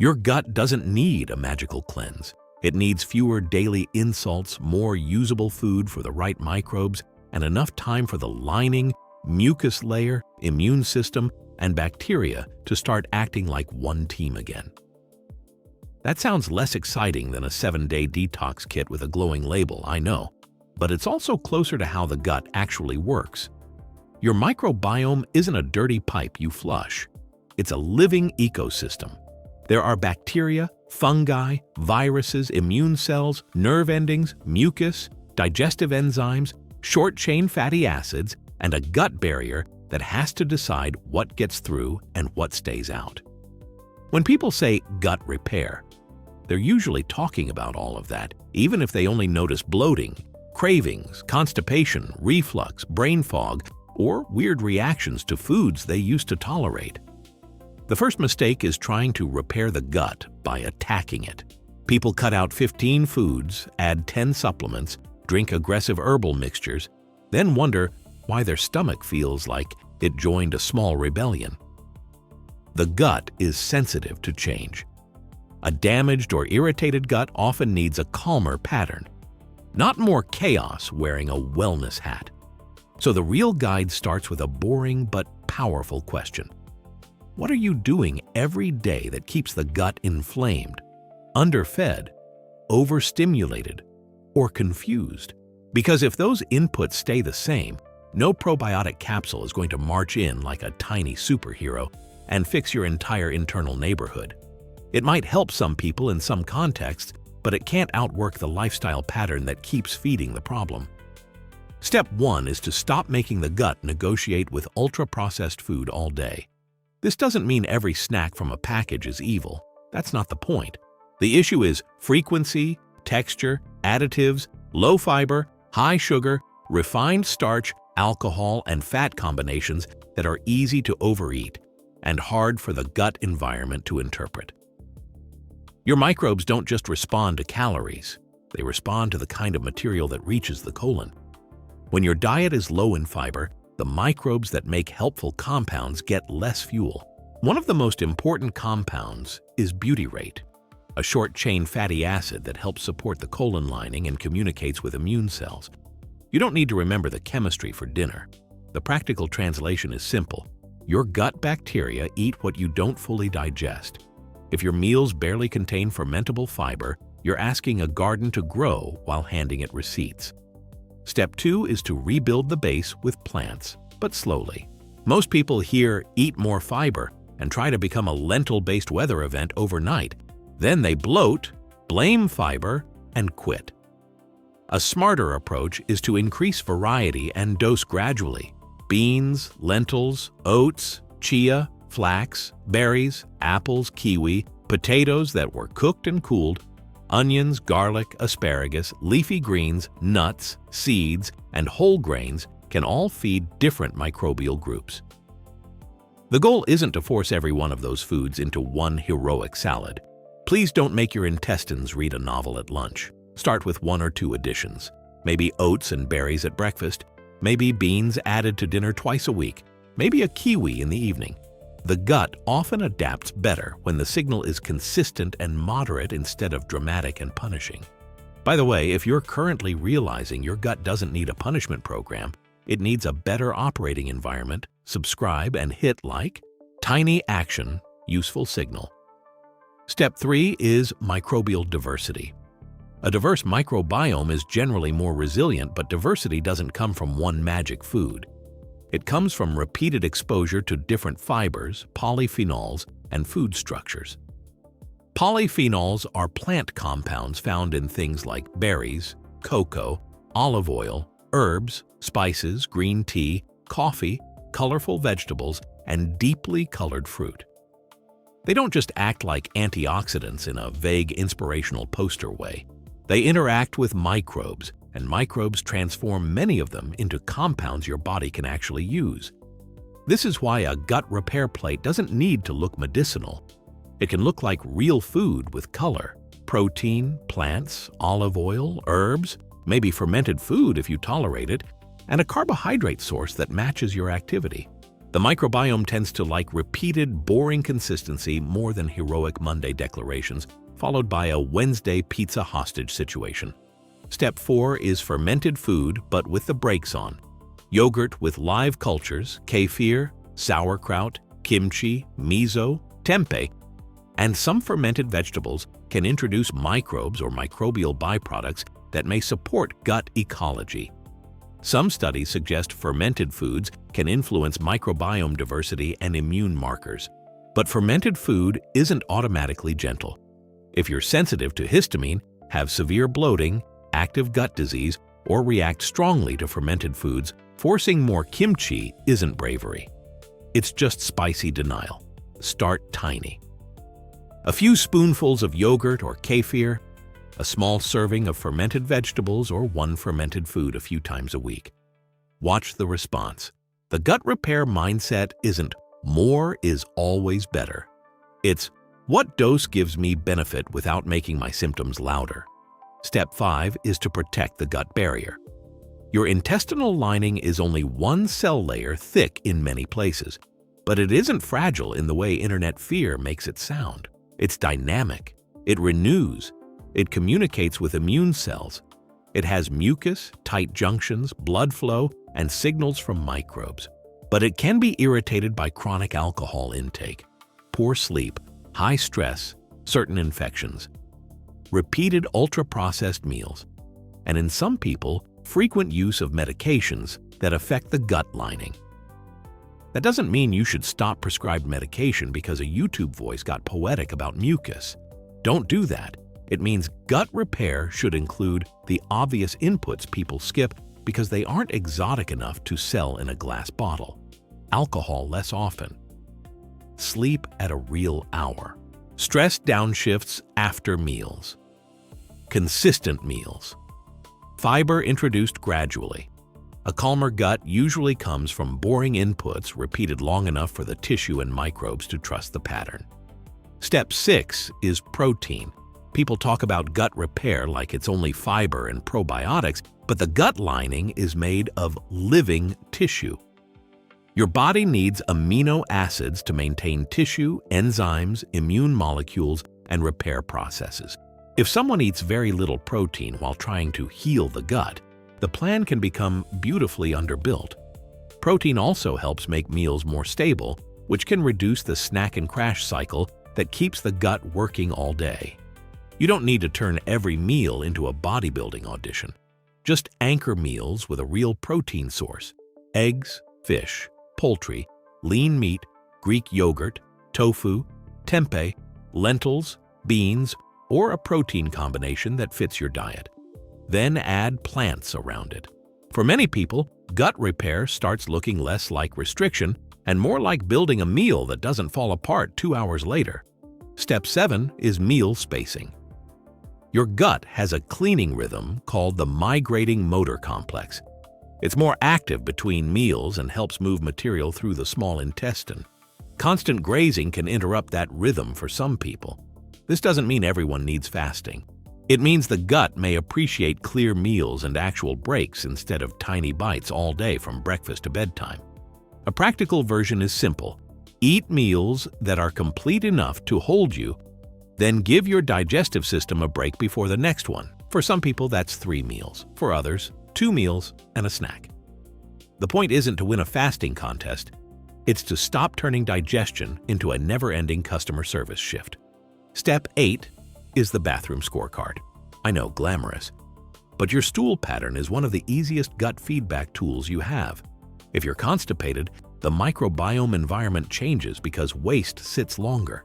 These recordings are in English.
Your gut doesn't need a magical cleanse. It needs fewer daily insults, more usable food for the right microbes, and enough time for the lining, mucus layer, immune system, and bacteria to start acting like one team again. That sounds less exciting than a 7-day detox kit with a glowing label, I know, but it's also closer to how the gut actually works. Your microbiome isn't a dirty pipe you flush. It's a living ecosystem. There are bacteria, fungi, viruses, immune cells, nerve endings, mucus, digestive enzymes, short-chain fatty acids, and a gut barrier that has to decide what gets through and what stays out. When people say gut repair, they're usually talking about all of that, even if they only notice bloating, cravings, constipation, reflux, brain fog, or weird reactions to foods they used to tolerate. The first mistake is trying to repair the gut by attacking it. People cut out 15 foods, add 10 supplements, drink aggressive herbal mixtures, then wonder why their stomach feels like it joined a small rebellion. The gut is sensitive to change. A damaged or irritated gut often needs a calmer pattern, not more chaos wearing a wellness hat. So the real guide starts with a boring but powerful question. What are you doing every day that keeps the gut inflamed, underfed, overstimulated, or confused? Because if those inputs stay the same, no probiotic capsule is going to march in like a tiny superhero and fix your entire internal neighborhood. It might help some people in some contexts, but it can't outwork the lifestyle pattern that keeps feeding the problem. Step 1 is to stop making the gut negotiate with ultra-processed food all day. This doesn't mean every snack from a package is evil. That's not the point. The issue is frequency, texture, additives, low fiber, high sugar, refined starch, alcohol, and fat combinations that are easy to overeat and hard for the gut environment to interpret. Your microbes don't just respond to calories. They respond to the kind of material that reaches the colon. When your diet is low in fiber, the microbes that make helpful compounds get less fuel. One of the most important compounds is butyrate, a short-chain fatty acid that helps support the colon lining and communicates with immune cells. You don't need to remember the chemistry for dinner. The practical translation is simple. Your gut bacteria eat what you don't fully digest. If your meals barely contain fermentable fiber, you're asking a garden to grow while handing it receipts. Step 2 is to rebuild the base with plants, but slowly. Most people hear eat more fiber and try to become a lentil-based weather event overnight. Then they bloat, blame fiber, and quit. A smarter approach is to increase variety and dose gradually. Beans, lentils, oats, chia, flax, berries, apples, kiwi, potatoes that were cooked and cooled, onions, garlic, asparagus, leafy greens, nuts, seeds, and whole grains can all feed different microbial groups. The goal isn't to force every one of those foods into one heroic salad. Please don't make your intestines read a novel at lunch. Start with 1 or 2 additions. Maybe oats and berries at breakfast, maybe beans added to dinner twice a week, maybe a kiwi in the evening. The gut often adapts better when the signal is consistent and moderate instead of dramatic and punishing. By the way, if you're currently realizing your gut doesn't need a punishment program, it needs a better operating environment, subscribe and hit like. Tiny action, useful signal. Step 3 is microbial diversity. A diverse microbiome is generally more resilient, but diversity doesn't come from one magic food. It comes from repeated exposure to different fibers, polyphenols, and food structures. Polyphenols are plant compounds found in things like berries, cocoa, olive oil, herbs, spices, green tea, coffee, colorful vegetables, and deeply colored fruit. They don't just act like antioxidants in a vague inspirational poster way. They interact with microbes, and microbes transform many of them into compounds your body can actually use. This is why a gut repair plate doesn't need to look medicinal. It can look like real food with color, protein, plants, olive oil, herbs, maybe fermented food if you tolerate it, and a carbohydrate source that matches your activity. The microbiome tends to like repeated, boring consistency more than heroic Monday declarations, followed by a Wednesday pizza hostage situation. Step 4 is fermented food, but with the brakes on. Yogurt with live cultures, kefir, sauerkraut, kimchi, miso, tempeh, and some fermented vegetables can introduce microbes or microbial byproducts that may support gut ecology. Some studies suggest fermented foods can influence microbiome diversity and immune markers. But fermented food isn't automatically gentle. If you're sensitive to histamine, have severe bloating, active gut disease, or react strongly to fermented foods, forcing more kimchi isn't bravery. It's just spicy denial. Start tiny. A few spoonfuls of yogurt or kefir, a small serving of fermented vegetables, or one fermented food a few times a week. Watch the response. The gut repair mindset isn't more is always better. It's what dose gives me benefit without making my symptoms louder. Step 5 is to protect the gut barrier. Your intestinal lining is only one cell layer thick in many places, but it isn't fragile in the way internet fear makes it sound. It's dynamic. It renews. It communicates with immune cells. It has mucus, tight junctions, blood flow, and signals from microbes. But it can be irritated by chronic alcohol intake, poor sleep, high stress, certain infections, repeated ultra-processed meals, and in some people, frequent use of medications that affect the gut lining. That doesn't mean you should stop prescribed medication because a YouTube voice got poetic about mucus. Don't do that. It means gut repair should include the obvious inputs people skip because they aren't exotic enough to sell in a glass bottle. Alcohol less often. Sleep at a real hour. Stress downshifts after meals. Consistent meals. Fiber introduced gradually. A calmer gut usually comes from boring inputs repeated long enough for the tissue and microbes to trust the pattern. Step 6 is protein. People talk about gut repair like it's only fiber and probiotics, but the gut lining is made of living tissue. Your body needs amino acids to maintain tissue, enzymes, immune molecules, and repair processes. If someone eats very little protein while trying to heal the gut, the plan can become beautifully underbuilt. Protein also helps make meals more stable, which can reduce the snack and crash cycle that keeps the gut working all day. You don't need to turn every meal into a bodybuilding audition. Just anchor meals with a real protein source: eggs, fish, poultry, lean meat, Greek yogurt, tofu, tempeh, lentils, beans, or a protein combination that fits your diet. Then add plants around it. For many people, gut repair starts looking less like restriction and more like building a meal that doesn't fall apart 2 hours later. Step 7 is meal spacing. Your gut has a cleaning rhythm called the migrating motor complex. It's more active between meals and helps move material through the small intestine. Constant grazing can interrupt that rhythm for some people. This doesn't mean everyone needs fasting. It means the gut may appreciate clear meals and actual breaks instead of tiny bites all day from breakfast to bedtime. A practical version is simple. Eat meals that are complete enough to hold you, then give your digestive system a break before the next one. For some people, that's 3 meals. For others, 2 meals and a snack. The point isn't to win a fasting contest. It's to stop turning digestion into a never-ending customer service shift. Step 8 is the bathroom scorecard. I know, glamorous. But your stool pattern is one of the easiest gut feedback tools you have. If you're constipated, the microbiome environment changes because waste sits longer.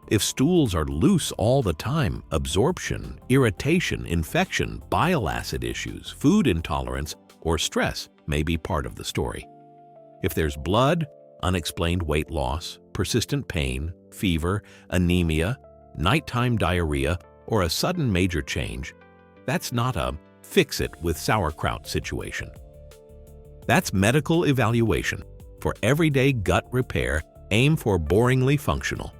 If stools are loose all the time, absorption, irritation, infection, bile acid issues, food intolerance, or stress may be part of the story. If there's blood, unexplained weight loss, persistent pain, fever, anemia, nighttime diarrhea, or a sudden major change, that's not a fix-it with sauerkraut situation. That's medical evaluation. For everyday gut repair, aim for boringly functional.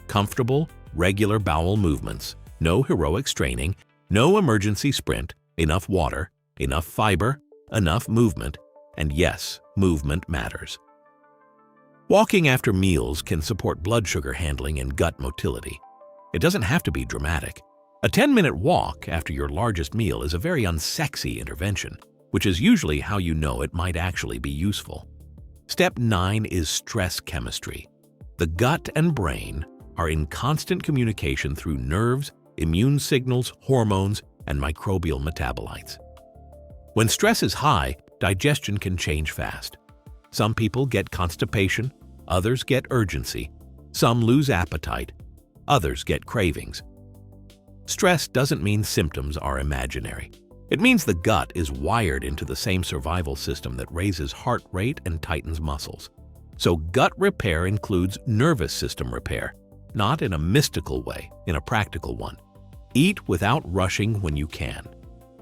Comfortable, regular bowel movements, no heroic straining, no emergency sprint, enough water, enough fiber, enough movement, and yes, movement matters. Walking after meals can support blood sugar handling and gut motility. It doesn't have to be dramatic. A 10-minute walk after your largest meal is a very unsexy intervention, which is usually how you know it might actually be useful. Step 9 is stress chemistry. The gut and brain are in constant communication through nerves, immune signals, hormones, and microbial metabolites. When stress is high, digestion can change fast. Some people get constipation, others get urgency, some lose appetite, others get cravings. Stress doesn't mean symptoms are imaginary. It means the gut is wired into the same survival system that raises heart rate and tightens muscles. So gut repair includes nervous system repair, not in a mystical way, in a practical one. Eat without rushing when you can.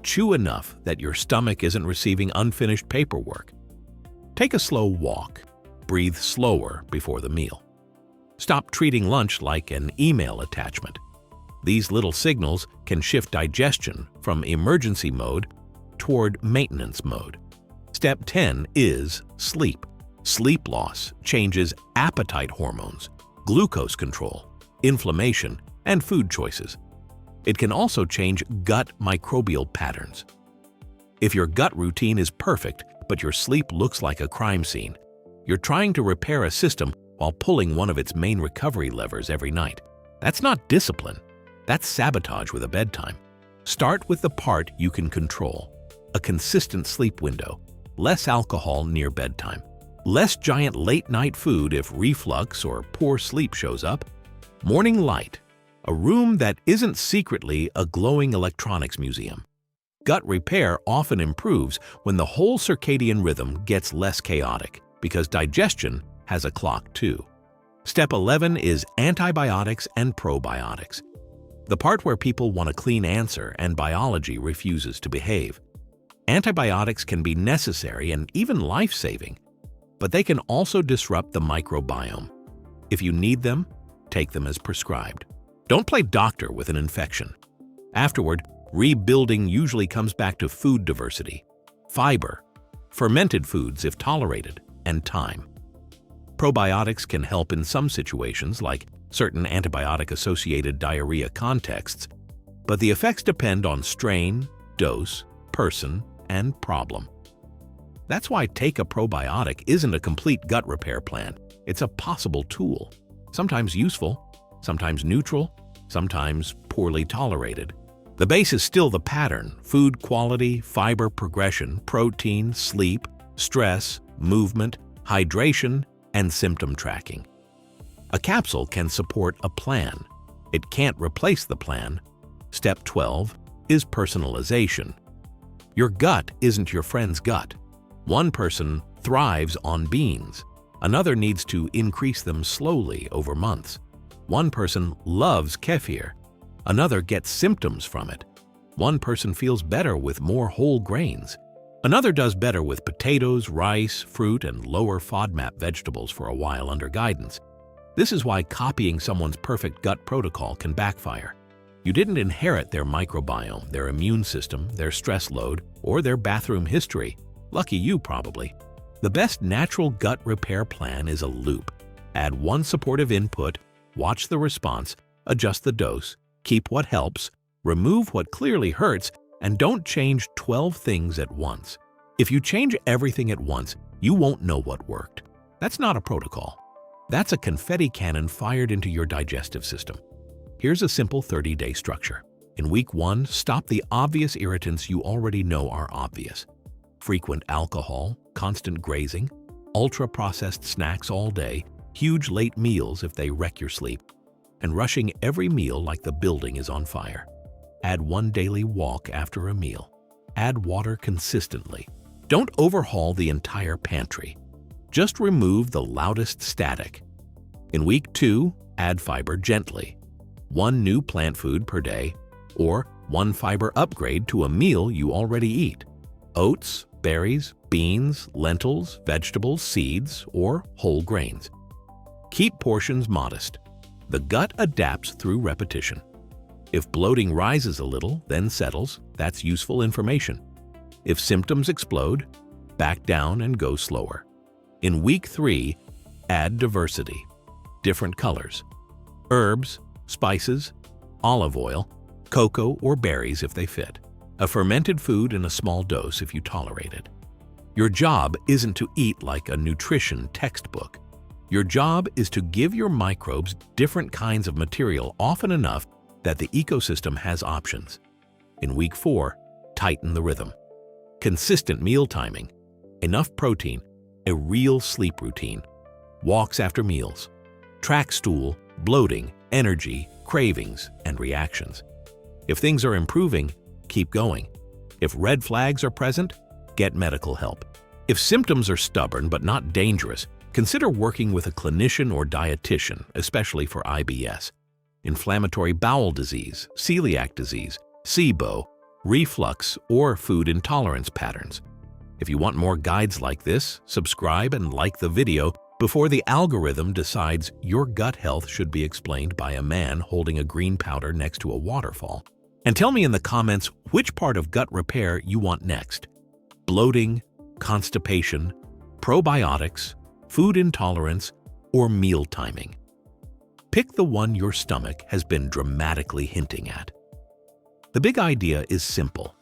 Chew enough that your stomach isn't receiving unfinished paperwork. Take a slow walk. Breathe slower before the meal. Stop treating lunch like an email attachment. These little signals can shift digestion from emergency mode toward maintenance mode. Step 10 is sleep. Sleep loss changes appetite hormones, glucose control, inflammation, and food choices. It can also change gut microbial patterns. If your gut routine is perfect, but your sleep looks like a crime scene, you're trying to repair a system while pulling one of its main recovery levers every night. That's not discipline. That's sabotage with a bedtime. Start with the part you can control. A consistent sleep window, less alcohol near bedtime, less giant late-night food if reflux or poor sleep shows up, morning light, a room that isn't secretly a glowing electronics museum. Gut repair often improves when the whole circadian rhythm gets less chaotic, because digestion has a clock too. Step 11 is antibiotics and probiotics. The part where people want a clean answer and biology refuses to behave. Antibiotics can be necessary and even life-saving, but they can also disrupt the microbiome. If you need them, take them as prescribed. Don't play doctor with an infection. Afterward, rebuilding usually comes back to food diversity, fiber, fermented foods if tolerated, and time. Probiotics can help in some situations, like certain antibiotic-associated diarrhea contexts, but the effects depend on strain, dose, person, and problem. That's why Take a Probiotic isn't a complete gut repair plan. It's a possible tool, sometimes useful, sometimes neutral, sometimes poorly tolerated. The base is still the pattern: food quality, fiber progression, protein, sleep, stress, movement, hydration, and symptom tracking. A capsule can support a plan. It can't replace the plan. Step 12 is personalization. Your gut isn't your friend's gut. One person thrives on beans. Another needs to increase them slowly over months. One person loves kefir. Another gets symptoms from it. One person feels better with more whole grains. Another does better with potatoes, rice, fruit, and lower FODMAP vegetables for a while under guidance. This is why copying someone's perfect gut protocol can backfire. You didn't inherit their microbiome, their immune system, their stress load, or their bathroom history. Lucky you, probably. The best natural gut repair plan is a loop. Add one supportive input, watch the response, adjust the dose, keep what helps, remove what clearly hurts, and don't change 12 things at once. If you change everything at once, you won't know what worked. That's not a protocol. That's a confetti cannon fired into your digestive system. Here's a simple 30-day structure. In week 1, stop the obvious irritants you already know are obvious. Frequent alcohol, constant grazing, ultra-processed snacks all day, huge late meals if they wreck your sleep, and rushing every meal like the building is on fire. Add one daily walk after a meal. Add water consistently. Don't overhaul the entire pantry. Just remove the loudest static. In week 2, add fiber gently. One new plant food per day, or one fiber upgrade to a meal you already eat. Oats, berries, beans, lentils, vegetables, seeds, or whole grains. Keep portions modest. The gut adapts through repetition. If bloating rises a little, then settles, that's useful information. If symptoms explode, back down and go slower. In week 3, Add diversity. Different colors. Herbs, spices, olive oil, cocoa or berries if they fit. A fermented food in a small dose if you tolerate it. Your job isn't to eat like a nutrition textbook. Your job is to give your microbes different kinds of material often enough that the ecosystem has options. In week 4, tighten the rhythm. Consistent meal timing, enough protein, a real sleep routine, walks after meals, track stool, bloating, energy, cravings, and reactions. If things are improving, keep going. If red flags are present, get medical help. If symptoms are stubborn but not dangerous, consider working with a clinician or dietitian, especially for IBS, inflammatory bowel disease, celiac disease, SIBO, reflux, or food intolerance patterns. If you want more guides like this, subscribe and like the video before the algorithm decides your gut health should be explained by a man holding a green powder next to a waterfall. And tell me in the comments which part of gut repair you want next: bloating, constipation, probiotics, food intolerance, or meal timing. Pick the one your stomach has been dramatically hinting at. The big idea is simple.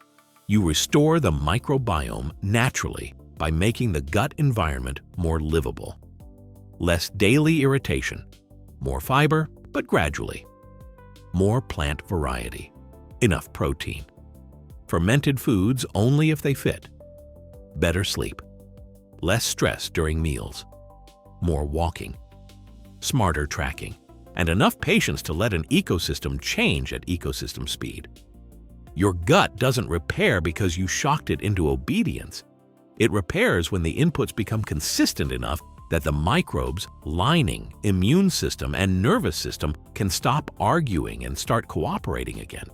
You restore the microbiome naturally by making the gut environment more livable. Less daily irritation, more fiber, but gradually. More plant variety, enough protein. Fermented foods only if they fit. Better sleep. Less stress during meals. More walking. Smarter tracking. And enough patience to let an ecosystem change at ecosystem speed. Your gut doesn't repair because you shocked it into obedience. It repairs when the inputs become consistent enough that the microbes, lining, immune system, and nervous system can stop arguing and start cooperating again.